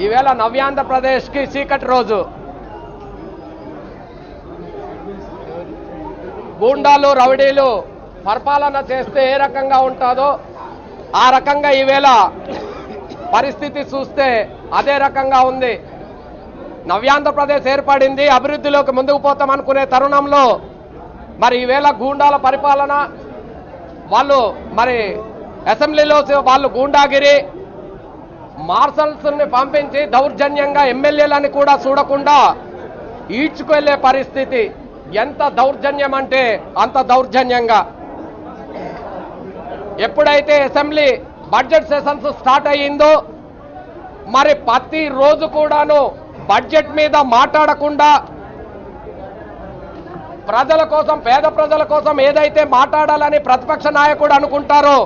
ఈవేళ నవ్యాంధ్రప్రదేశ్కి చీకటి రోజు. గూండాలు రౌడీలు పరిపాలన చేస్తే ఏ రకంగా ఉంటుందో ఆ రకంగా ఈవేళ పరిస్థితి చూస్తే అదే రకంగా ఉంది. నవ్యాంధ్రప్రదేశ్ ఏర్పడింది, అభివృద్ధిలోకి ముందుకు పోతాం అనుకునే తరుణంలో మరి ఈవేళ గూండాల పరిపాలన, వాళ్ళు మరి అసెంబ్లీలో వాళ్ళు గూండాగిరి, మార్షల్స్ని పంపించి దౌర్జన్యంగా ఎమ్మెల్యేలని కూడా చూడకుండా ఈడ్చుకెళ్లే పరిస్థితి. ఎంత దౌర్జన్యం అంటే అంత దౌర్జన్యంగా. ఎప్పుడైతే అసెంబ్లీ బడ్జెట్ సెషన్స్ స్టార్ట్ అయ్యిందో మరి ప్రతి రోజు కూడాను బడ్జెట్ మీద మాట్లాడకుండా ప్రజల కోసం, పేద ప్రజల కోసం ఏదైతే మాట్లాడాలని ప్రతిపక్ష నాయకుడు అనుకుంటారో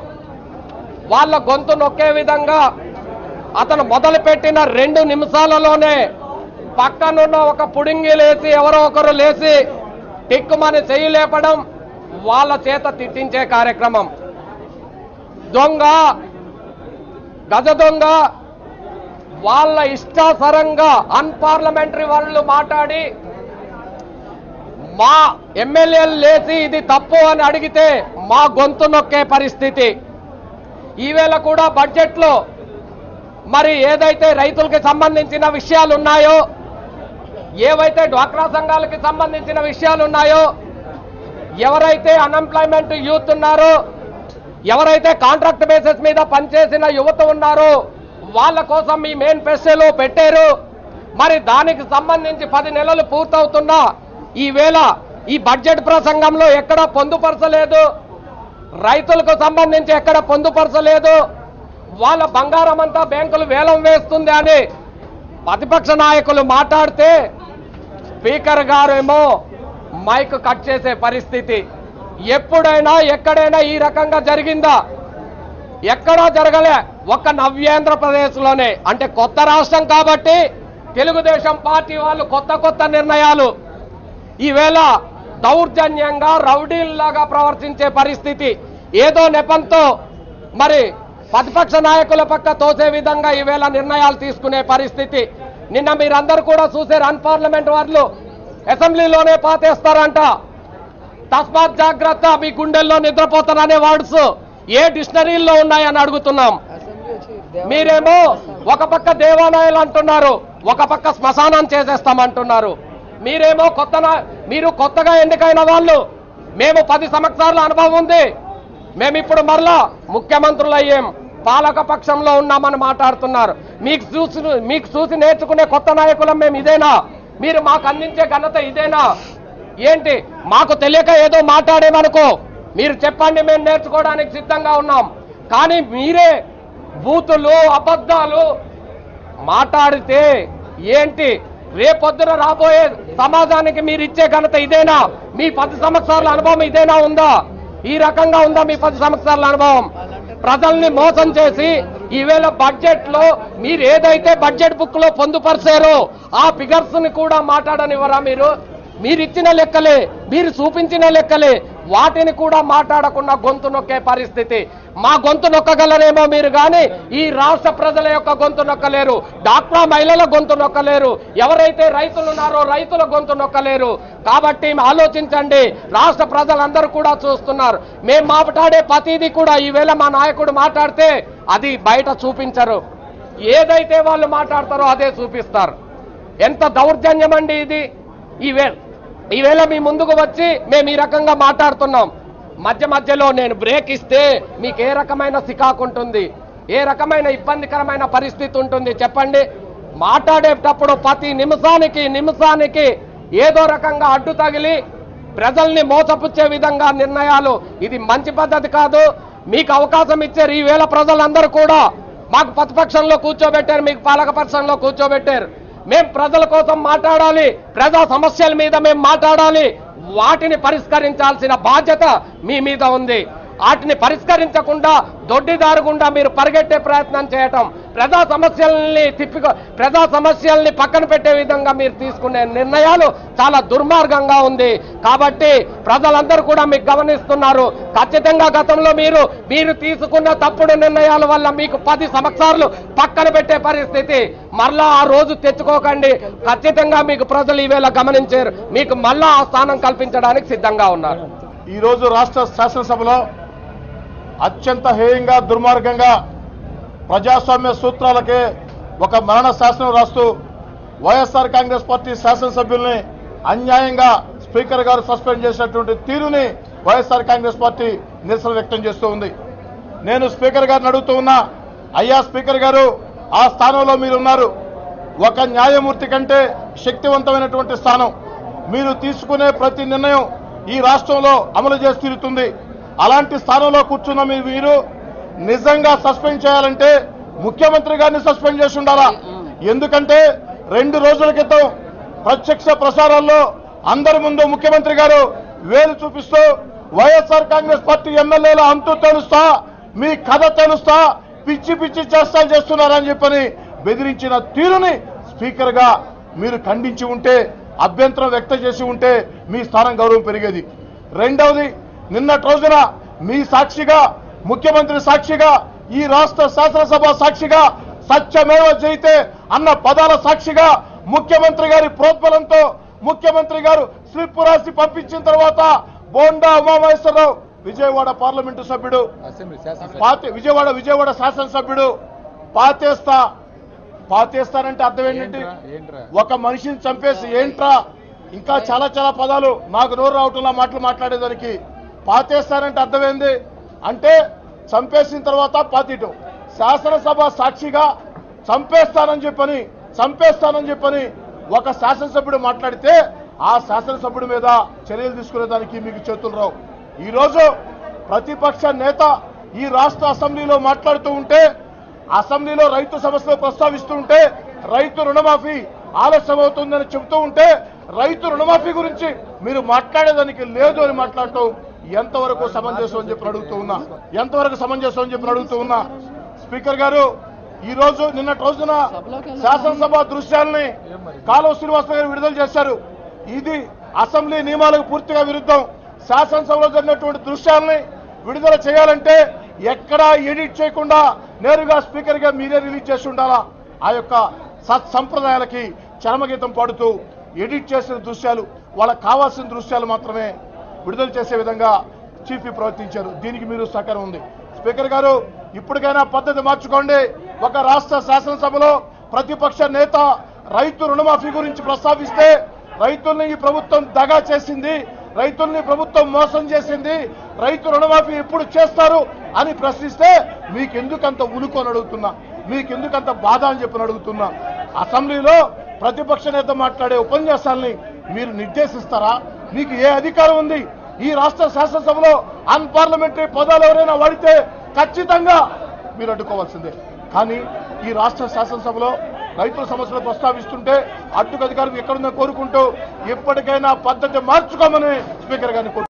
వాళ్ళ గొంతు నొక్కే విధంగా అతను మొదలుపెట్టిన 2 నిమిషాలలోనే పక్కనున్న ఒక పుడింగి లేచి ఎవరో ఒకరు లేచి టిక్కుమని చెయ్యి లేపడం, వాళ్ళ చేత తిట్టించే కార్యక్రమం. దొంగ, గజ దొంగ, వాళ్ళ ఇష్టాసరంగా అన్పార్లమెంటరీ వాళ్ళు మాట్లాడి మా ఎమ్మెల్యేలు లేచి ఇది తప్పు అని అడిగితే మా గొంతు నొక్కే పరిస్థితి. ఈవేళ కూడా బడ్జెట్లో మరి ఏదైతే రైతులకి సంబంధించిన విషయాలు ఉన్నాయో, ఏవైతే డ్వాక్రా సంఘాలకి సంబంధించిన విషయాలు ఉన్నాయో, ఎవరైతే అన్ఎంప్లాయ్మెంట్ యూత్ ఉన్నారో, ఎవరైతే కాంట్రాక్ట్ బేసిస్ మీద పనిచేసిన యువత ఉన్నారో వాళ్ళ కోసం మీ మేనిఫెస్టోలో పెట్టారు. మరి దానికి సంబంధించి 10 నెలలు పూర్తవుతున్నా ఈవేళ ఈ బడ్జెట్ ప్రసంగంలో ఎక్కడా పొందుపరచలేదు. రైతులకు సంబంధించి ఎక్కడ పొందుపరచలేదు. వాళ్ళ బంగారం అంతా బ్యాంకులు వేలం వేస్తుంది అని ప్రతిపక్ష నాయకులు మాట్లాడితే స్పీకర్ గారేమో మైక్ కట్ చేసే పరిస్థితి. ఎప్పుడైనా ఎక్కడైనా ఈ రకంగా జరిగిందా? ఎక్కడా జరగలే. ఒక్క నవ్యాంధ్రప్రదేశ్లోనే, అంటే కొత్త రాష్ట్రం కాబట్టి తెలుగుదేశం పార్టీ వాళ్ళు కొత్త నిర్ణయాలు. ఈవేళ దౌర్జన్యంగా రౌడీల్లాగా ప్రవర్తించే పరిస్థితి. ఏదో నెపంతో మరి ప్రతిపక్ష నాయకుల పక్క తోసే విధంగా ఈవేళ నిర్ణయాలు తీసుకునే పరిస్థితి. నిన్న మీరందరూ కూడా చూసారు, అన్పార్లమెంట్ వాళ్ళు అసెంబ్లీలోనే పాతేస్తారంట. తస్మాత్ జాగ్రత్త, మీ గుండెల్లో నిద్రపోతారనే వర్డ్స్ ఏ డిక్షనరీల్లో ఉన్నాయని అడుగుతున్నాం. మీరేమో ఒక పక్క దేవాలయాలు అంటున్నారు, ఒక పక్క శ్మశానం చేసేస్తామంటున్నారు. మీరేమో మీరు కొత్తగా ఎన్నికైన వాళ్ళు, మేము 10 సంవత్సరాల అనుభవం ఉంది, మేమిప్పుడు మరలా ముఖ్యమంత్రులు అయ్యాం, పాలక పక్షంలో ఉన్నామని మాట్లాడుతున్నారు. మీకు చూసి నేర్చుకునే కొత్త నాయకులం మేము ఇదేనా? మీరు మాకు అందించే ఘనత ఇదేనా? ఏంటి మాకు తెలియక ఏదో మాట్లాడేమనుకో, మీరు చెప్పండి, మేము నేర్చుకోవడానికి సిద్ధంగా ఉన్నాం. కానీ మీరే బూతులు, అబద్ధాలు మాట్లాడితే ఏంటి? రేపొద్దున రాబోయే సమాజానికి మీరు ఇచ్చే ఘనత ఇదేనా? మీ 10 సంవత్సరాల అనుభవం ఇదేనా? ఉందా? ఈ రకంగా ఉందా మీ 10 సంవత్సరాల అనుభవం? ప్రజల్ని మోసం చేసి ఈవేళ బడ్జెట్ లో మీరు ఏదైతే బడ్జెట్ బుక్ లో పొందుపరిచారో ఆ ఫిగర్స్ ని కూడా మాట్లాడనివ్వరా? మీరు ఇచ్చిన లెక్కలే, మీరు చూపించిన లెక్కలే, వాటిని కూడా మాట్లాడకుండా గొంతు నొక్కే పరిస్థితి. మా గొంతు నొక్కగలరేమో మీరు, కానీ ఈ రాష్ట్ర ప్రజల యొక్క గొంతు నొక్కలేరు. డాక్రా మహిళల గొంతు నొక్కలేరు. ఎవరైతే రైతులు ఉన్నారో రైతుల గొంతు నొక్కలేరు. కాబట్టి ఆలోచించండి, రాష్ట్ర ప్రజలందరూ కూడా చూస్తున్నారు. మేము మాట్లాడే ప్రతిదీ కూడా ఈవేళ మా నాయకుడు మాట్లాడితే అది బయట చూపించరు. ఏదైతే వాళ్ళు మాట్లాడతారో అదే చూపిస్తారు. ఎంత దౌర్జన్యం అండి ఇది! ఈవేళ మీ ముందుకు వచ్చి మేము ఈ రకంగా మాట్లాడుతున్నాం. మధ్యలో నేను బ్రేక్ ఇస్తే మీకు ఏ రకమైన సికాకు ఉంటుంది? ఏ రకమైన ఇబ్బందికరమైన పరిస్థితి ఉంటుంది చెప్పండి? మాట్లాడేటప్పుడు ప్రతి నిమిషానికి ఏదో రకంగా అడ్డు తగిలి ప్రజల్ని మోసపుచ్చే విధంగా నిర్ణయాలు, ఇది మంచి పద్ధతి కాదు. మీకు అవకాశం ఇచ్చారు ఈవేళ ప్రజలందరూ కూడా. మాకు ప్రతిపక్షంలో కూర్చోబెట్టారు, మీకు పాలకపక్షంలో కూర్చోబెట్టారు. మేము ప్రజల కోసం మాట్లాడాలి, ప్రజా సమస్యల మీద మేము మాట్లాడాలి, వాటిని పరిష్కరించాల్సిన బాధ్యత మీ మీద ఉంది. వాటిని పరిష్కరించకుండా దొడ్డిదారు గుండా మీరు పరిగెట్టే ప్రయత్నం చేయటం, ప్రజా సమస్యల్ని పక్కన పెట్టే విధంగా మీరు తీసుకునే నిర్ణయాలు చాలా దుర్మార్గంగా ఉంది. కాబట్టి ప్రజలందరూ కూడా మీకు గమనిస్తున్నారు. ఖచ్చితంగా గతంలో మీరు తీసుకున్న తప్పుడు నిర్ణయాల వల్ల మీకు 10 సంవత్సరాలు పక్కన పెట్టే పరిస్థితి మరలా ఆ రోజు తెచ్చుకోకండి. ఖచ్చితంగా మీకు ప్రజలు ఈవేళ గమనించారు, మీకు మళ్ళా ఆ స్థానం కల్పించడానికి సిద్ధంగా ఉన్నారు. ఈ రోజు రాష్ట్ర శాసనసభలో అత్యంత హేయంగా దుర్మార్గంగా ప్రజాస్వామ్య సూత్రాలకే ఒక మరణ శాసనం రాస్తూ వైఎస్ఆర్ కాంగ్రెస్ పార్టీ శాసనసభ్యుల్ని అన్యాయంగా స్పీకర్ గారు సస్పెండ్ చేసినటువంటి తీరుని వైఎస్ఆర్ కాంగ్రెస్ పార్టీ నిరసన వ్యక్తం చేస్తూ ఉంది. నేను స్పీకర్ గారిని అడుగుతూ ఉన్నా, అయ్యా స్పీకర్ గారు, ఆ స్థానంలో మీరున్నారు. ఒక న్యాయమూర్తి కంటే శక్తివంతమైనటువంటి స్థానం. మీరు తీసుకునే ప్రతి నిర్ణయం ఈ రాష్ట్రంలో అమలు చేసి తీరుతుంది. అలాంటి స్థానంలో కూర్చున్న మీరు నిజంగా సస్పెండ్ చేయాలంటే ముఖ్యమంత్రి గారిని సస్పెండ్ చేసి ఉండాలా. ఎందుకంటే 2 రోజుల క్రితం ప్రత్యక్ష ప్రసారాల్లో అందరి ముందు ముఖ్యమంత్రి గారు వేలు చూపిస్తూ వైఎస్ఆర్ కాంగ్రెస్ పార్టీ ఎమ్మెల్యేల అంతు తెలుస్తా, మీ కథ తెలుస్తా, పిచ్చి పిచ్చి చేష్టాలు చేస్తున్నారని చెప్పని బెదిరించిన తీరుని స్పీకర్ గా మీరు ఖండించి ఉంటే, అభ్యంతరం వ్యక్తం చేసి ఉంటే మీ స్థానం గౌరవం పెరిగేది. రెండవది, నిన్నటి రోజున మీ సాక్షిగా, ముఖ్యమంత్రి సాక్షిగా, ఈ రాష్ట్ర శాసనసభ సాక్షిగా, సత్యమేవ జయితే అన్న పదాల సాక్షిగా ముఖ్యమంత్రి గారి ప్రోద్బలంతో ముఖ్యమంత్రి గారు స్లిప్ రాసి పంపించిన తర్వాత బోండా ఉమామహేశ్వరరావు విజయవాడ పార్లమెంటు సభ్యుడు, విజయవాడ శాసనసభ్యుడు పాతేస్తానంటే అర్థం ఏంటంటే ఒక మనిషిని చంపేసి ఏంట్రా, ఇంకా చాలా చాలా పదాలు నాకు నోరు రావటంలో మాటలు మాట్లాడేదానికి. పాతేస్తానంటే అర్థమైంది అంటే చంపేసిన తర్వాత పాతీయటం. శాసనసభ సాక్షిగా చంపేస్తానని చెప్పని ఒక శాసనసభ్యుడు మాట్లాడితే ఆ శాసనసభ్యుడి మీద చర్యలు తీసుకునేదానికి మీకు చేతులు రావు. ఈరోజు ప్రతిపక్ష నేత ఈ రాష్ట్ర అసెంబ్లీలో మాట్లాడుతూ ఉంటే, అసెంబ్లీలో రైతు సమస్యలు ప్రస్తావిస్తూ ఉంటే, రైతు రుణమాఫీ ఆలస్యం అవుతుందని చెబుతూ ఉంటే, రైతు రుణమాఫీ గురించి మీరు మాట్లాడేదానికి లేదు అని మాట్లాడటం ఎంతవరకు సమంజసం అని చెప్పి అడుగుతూ ఉన్నా. స్పీకర్ గారు, ఈ రోజు నిన్నటి రోజున శాసనసభ దృశ్యాలని కాలువ శ్రీనివాసరావు గారు విడుదల చేశారు. ఇది అసెంబ్లీ నియమాలకు పూర్తిగా విరుద్ధం. శాసనసభలో జరిగినటువంటి దృశ్యాలని విడుదల చేయాలంటే ఎక్కడా ఎడిట్ చేయకుండా నేరుగా స్పీకర్ గా మీరే రిలీజ్ చేసి ఉండాలా. ఆ యొక్క సత్సంప్రదాయాలకి చరమగీతం పాడుతూ ఎడిట్ చేసిన దృశ్యాలు, వాళ్ళకి కావాల్సిన దృశ్యాలు మాత్రమే విడుదల చేసే విధంగా చీఫ్ ప్రవర్తించారు. దీనికి మీరు సహకారం ఉంది. స్పీకర్ గారు, ఇప్పటికైనా పద్ధతి మార్చుకోండి. ఒక రాష్ట్ర శాసనసభలో ప్రతిపక్ష నేత రైతు రుణమాఫీ గురించి ప్రస్తావిస్తే, రైతుల్ని ఈ ప్రభుత్వం దగా చేసింది, రైతుల్ని ప్రభుత్వం మోసం చేసింది, రైతు రుణమాఫీ ఎప్పుడు చేస్తారు అని ప్రశ్నిస్తే మీకెందుకంత ఉలుకొని అడుగుతున్నా, మీకెందుకంత బాధ అని చెప్పని అడుగుతున్నా. అసెంబ్లీలో ప్రతిపక్ష నేత మాట్లాడే ఉపన్యాసాలని మీరు నిర్దేశిస్తారా? మీకు ఏ అధికారం ఉంది? ఈ రాష్ట్ర శాసనసభలో అన్పార్లమెంటరీ పదాలు ఎవరైనా వాడితే ఖచ్చితంగా మీరు అడ్డుకోవాల్సిందే. కానీ ఈ రాష్ట్ర శాసనసభలో రైతుల సమస్యలు ప్రస్తావిస్తుంటే అడ్డుకు అధికారం ఎక్కడుందో కోరుకుంటూ ఎప్పటికైనా పద్ధతి మార్చుకోమని స్పీకర్ గారిని